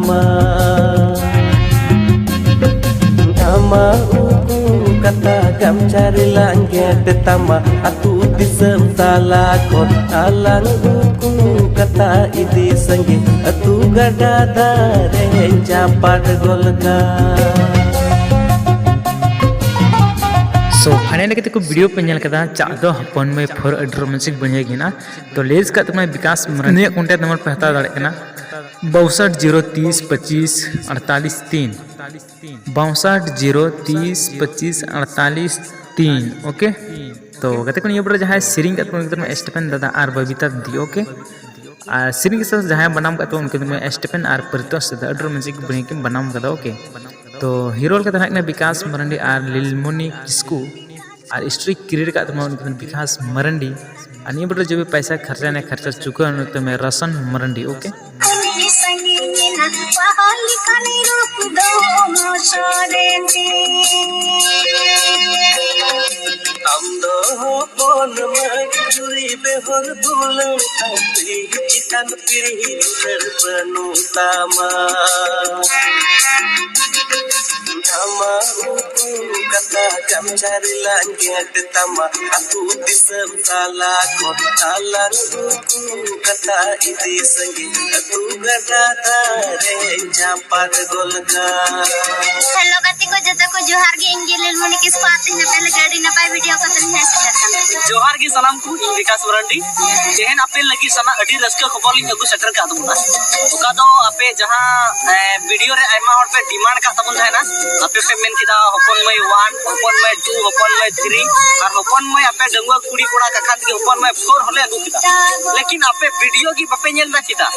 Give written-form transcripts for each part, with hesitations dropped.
tama nama uku kata gam cari langit tama atu disem talakon alang uku kata idi sangi atu gada dare japad golga so final के को video पे नल कदा चा दो हपन में for romantic बने गिना तो लेज का तुम्हें विकास मरने कांटेक्ट नंबर पे हता दाड़े कना 6203254833 6203254833 ओके तो गते को ये बड़ा जहां सिरिंग का तुम स्टेपन दादा आर बबीता दी ओके और सिरिंग के साथ जहां बनाम का तो उनके तुम स्टेपन आर परितोष दादा रोमांटिक बने के बनाम कदा ओके तो हीरो का तरह विकास मरंडी और लिलमोनी किस्कू और स्ट्रिक क्रिएट का तरह विकास मरंडी और ये बड़ा जो भी पैसा खर्चा ने खर्चा चुका तो मैं रसन मरंडी okay nama uku kata gam cari langit tama atu disem talakon alang uku kata idi sangi atu gada dare japad golga hello गति को जत को जोहार गे इंगे लिलमोनी किस्कू आते हैं पहले गाड़ी ना पाए वीडियो को तुम है जोहार गी सलाम को विकास मरंडी जेहन आपे लगी सना अडी रस्का खबर लिंग अगु सेटर का दमुना ओका दो आपे जहां वीडियो रे आयमा हर पे डिमांड का तबुन थायना आपे पे मेन किदा हपन मई 1 हपन मई 2 हपन मई 3 और हपन मई आपे डंगवा कुड़ी कोड़ा का खान की हपन मई 4 होले अगु किदा लेकिन आपे वीडियो की बापे नेल दा किदा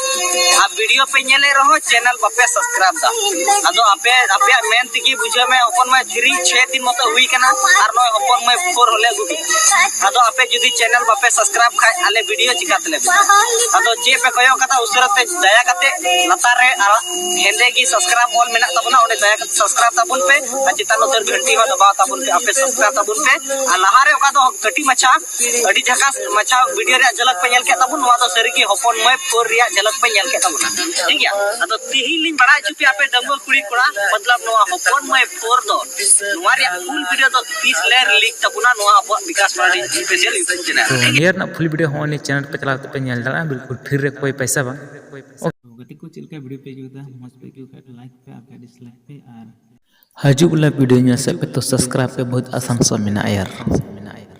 आप वीडियो पे नेले रहो चैनल बापे सब्सक्राइब दा अदो आपे आपे मेन तिगी बुझे में हपन मई 3 6 दिन मत हुई कना और नय हपन मई 4 होले अगु किदा अदो आपे जदी चैनल बापे सब्सक्राइब खाय आले वीडियो चिकातले अदो जे पे कयो कथा उसरते दया कते लतार रे हेंदे की सब्सक्राइब ऑल मेना तबना ओडे दया कते सब्सक्राइब ताबुन पे चितान उधर घंटी हो दबाव ताबुन पे आपे सब्सक्राइब ताबुन पे आ लहारे ओका दो कटी मछा अडी झकास मछा वीडियो रे झलक पे नेल के ताबुन वा दो सरी की हपन मय 4 रिया झलक पे नेल के ताबुन ठीक है अदो तिही लिंग बड़ा चुपी आपे डंगो कुड़ी कोड़ा मतलब नो हपन मय 4 दो नुवा रे फुल वीडियो दो 30 लेर लिंक ताबुना नो अब विकास वाली स्पेशल यूट्यूब चैनल तो नियर ना फुल वीडियो होने चैनल पे चला पे नेल दाड़ा बिल्कुल फिर रे कोई पैसा बा गति को चिलका वीडियो पे जुदा मस्त पे क्यों लाइक पे आपका डिसलाइक पे और हजू वाला वीडियो से पे तो सब्सक्राइब पे बहुत आसान सा मिना यार।